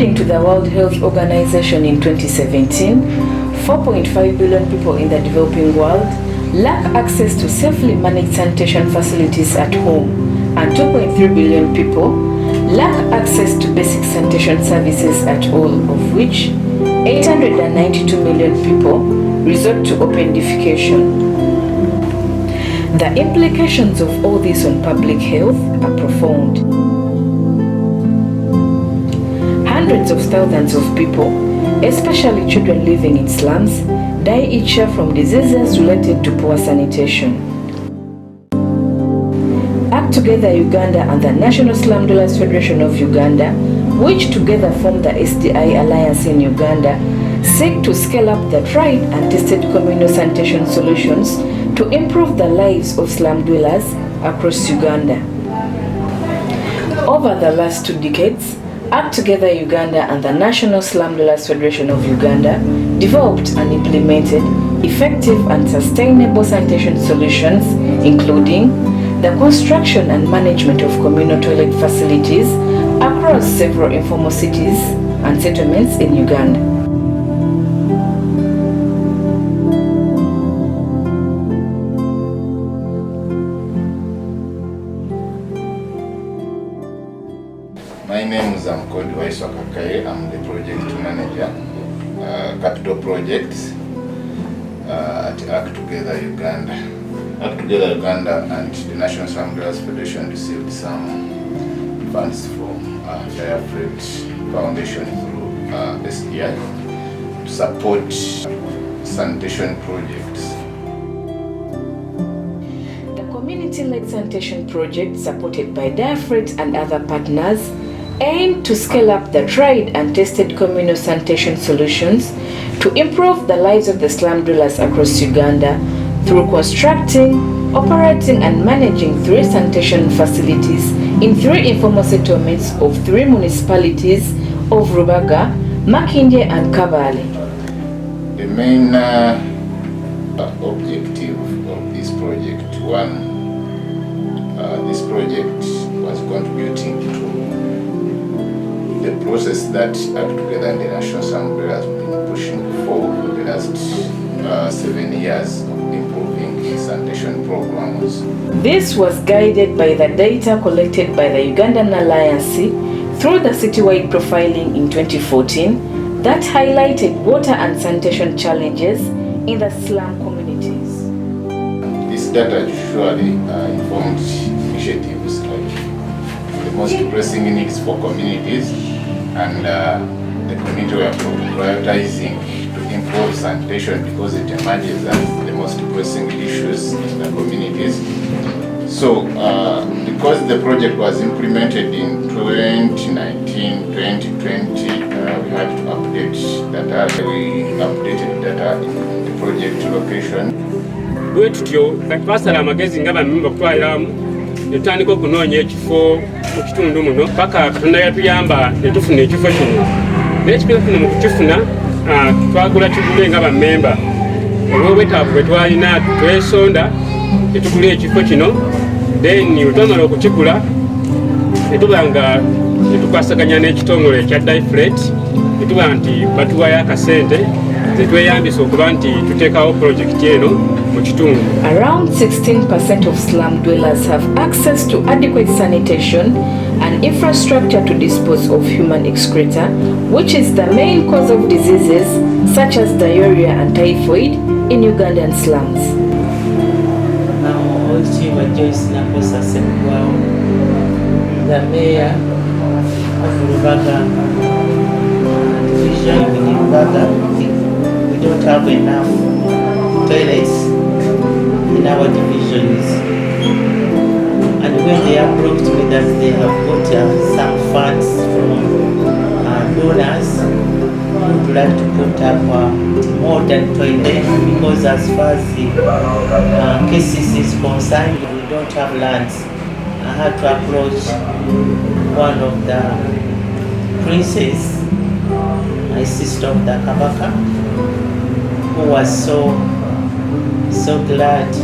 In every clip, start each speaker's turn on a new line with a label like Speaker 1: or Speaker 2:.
Speaker 1: According to the World Health Organization in 2017, 4.5 billion people in the developing world lack access to safely managed sanitation facilities at home, and 2.3 billion people lack access to basic sanitation services at all, of which 892 million people resort to open defecation. The implications of all this on public health are profound. Hundreds of thousands of people, especially children living in slums, die each year from diseases related to poor sanitation. Act Together Uganda and the National Slums Dwellers Federation of Uganda, which together form the SDI Alliance in Uganda, seek to scale up the tried and tested communal sanitation solutions to improve the lives of slum dwellers across Uganda. Over the last 2 decades, Act Together Uganda and the National Slums Dwellers Federation of Uganda developed and implemented effective and sustainable sanitation solutions, including the construction and management of communal toilet facilities across several informal cities and settlements in Uganda.
Speaker 2: My name is Kakaye. I'm the project manager, capital projects at Act Together Uganda. Act Together Uganda and the National Slums Dwellers Federation received some funds from Diafred Foundation through SDI to support sanitation projects.
Speaker 1: The community-led sanitation project, supported by Diafred and other partners, aim to scale up the tried and tested communal sanitation solutions to improve the lives of the slum dwellers across Uganda through constructing, operating and managing 3 sanitation facilities in 3 informal settlements of 3 municipalities of Rubaga, Makindye and Kabale.
Speaker 2: The main objective of this project, this project was contributing to the process that Act Together and the National Slums Dwellers have been pushing for the last 7 years of improving sanitation programs.
Speaker 1: This was guided by the data collected by the Ugandan Alliance through the citywide profiling in 2014 that highlighted water and sanitation challenges in the slum communities.
Speaker 2: This data usually informed initiatives like the most pressing needs for communities, and the community were prioritizing to improve sanitation because it emerges as the most pressing issues in the communities. So because the project was implemented in 2019, 2020, we had to update data. We updated data in the project location.
Speaker 3: Bwetutyo twasala amagezi nga bamemba okutwaliramu netutandika okunoonya ekifo mu kitundu muno paka Katonda yatuyamba netufuna ekifo kino. Naye ekifo kino mu kukifuna twagula kigule nga bammemba olw'obwetaavu bwe twalina twesonda netugula ekifo kino, then bwe twamala okukigula netuba nga netukwasaganya n'ekitongole ekya Diafred netuba nti batuwayo akasente zetweyambisa okuba nti tuteekawo projekiti eno mu kitundu.
Speaker 1: Around 16% of slum dwellers have access to adequate sanitation and infrastructure to dispose of human excreta, which is the main cause of diseases such as diarrhea and typhoid in Ugandan slums.
Speaker 4: The mayor of Rubaga division in Rubaga, we don't have enough toilets in our divisions. And when they approached me that they have got some funds from donors who would like to put up modern toilets, because as far as the cases is concerned, we don't have lands. I had to approach one of the princes, my sister of the Kabaka, who was so glad,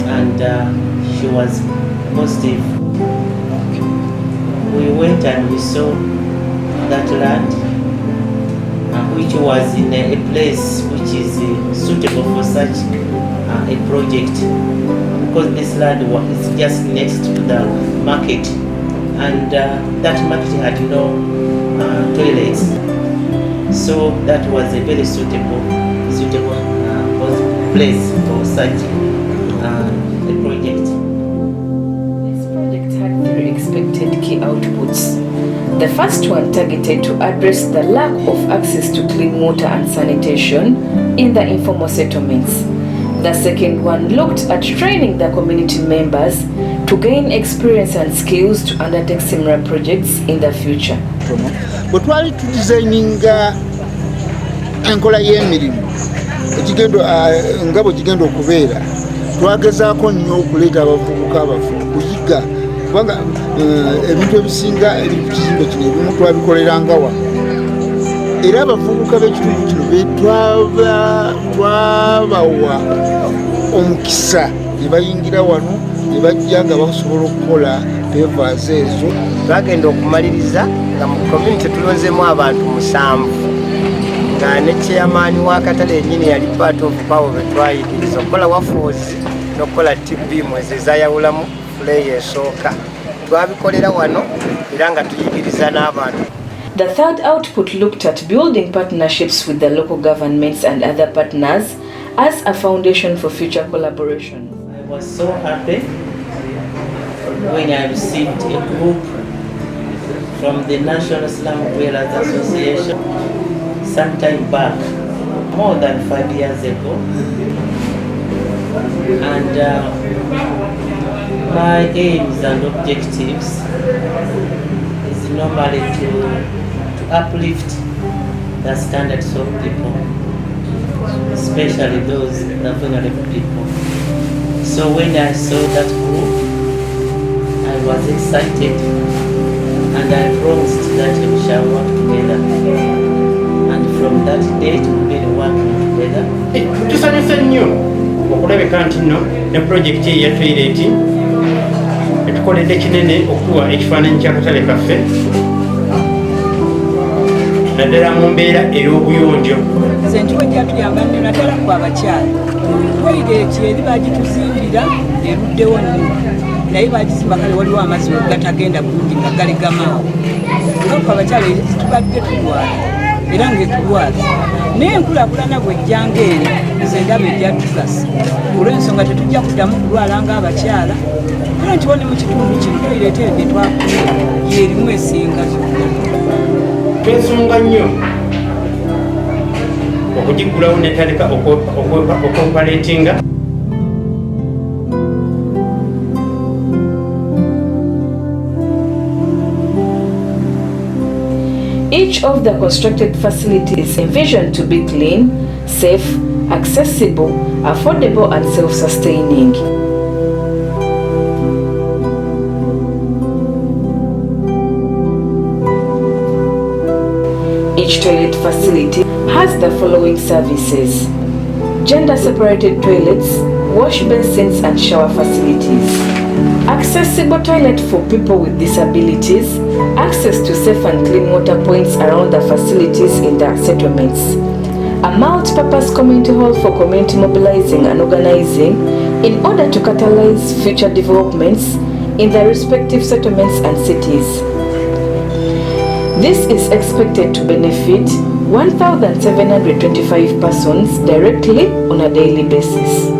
Speaker 4: and she was positive. We went and we saw that land, which was in a place which is suitable for such a project, because this land is just next to the market, and that market had no toilets, so that was a very suitable place for such a project.
Speaker 1: This project had 3 expected key outputs. The first one targeted to address the lack of access to clean water and sanitation in the informal settlements. The second one looked at training the community members to gain experience and skills to undertake similar projects in the future.
Speaker 5: Bwe twali tudesigninga enkola y'emirimu nga bwe kigenda okubeera, twagezaako nnyo okuleeta abavubuka abafu okuyiga, kubanga ebintu ebisinga ebiri ku kizimbe kino ebimu twabikoleranga wano, era abavubuka b'ekitundu kino twabawa omukisa ne bayingira wano ne bajja nga basobola okukola pevas ezo.
Speaker 6: Twagenda okumaliriza nga mu community tulonzemu abantu 7 nga ne chairman w'akatale yennyini yali part of power betwayigiriza okukola wafuuzi n'okukola TB mwezi ezayawulamu play esooka, twabikolera wano era nga tuyigiriza n'abantu.
Speaker 1: The third output looked at building partnerships with the local governments and other partners as a foundation for future collaboration.
Speaker 4: I was so happy when I received a group from the National Slums Dwellers Association some time back, more than 5 years ago, and my aims and objectives is normally to uplift the standards of people, especially those vulnerable people. So when I saw that group, I was excited, and I promised that we shall work together. And from that date, we've been working together.
Speaker 3: Tusanyuse nnyo okulabika nti nno ne pulojekiti ya toilet etukoledde kinene okuwa ekifaananyi ky'akatale kaffe naddala mu mbeera ey'obuyonjo.
Speaker 7: Nze ntiwejja tuyamba nnyo naddala ku abakyala. Toilet eri baagituzimbira eruddewo nnyo, naye baagizimba kale waliwo amazzi gatagenda bulungi nga gali gamaawo. Ku abakyala tubadde tulwala era ng'etulwaza, naye enkulaakulana bw'ejjanga eri nze ndaba ejja tugasa, olw'ensonga tetujja kuddamu kulwala ng'abakyala. Era ntiwo ne mu kitundu kino toilet eyo gye twakuye y'erimu esinga zonna.
Speaker 3: Twesonga nnyo okugigulawo netandika okopaletinga.
Speaker 1: Each of the constructed facilities is envisioned to be clean, safe, accessible, affordable, and self-sustaining. Each toilet facility has the following services: gender-separated toilets, wash basins, and shower facilities. Accessible toilet for people with disabilities, access to safe and clean water points around the facilities in the settlements. A multi-purpose community hall for community mobilizing and organizing in order to catalyze future developments in the respective settlements and cities. This is expected to benefit 1,725 persons directly on a daily basis.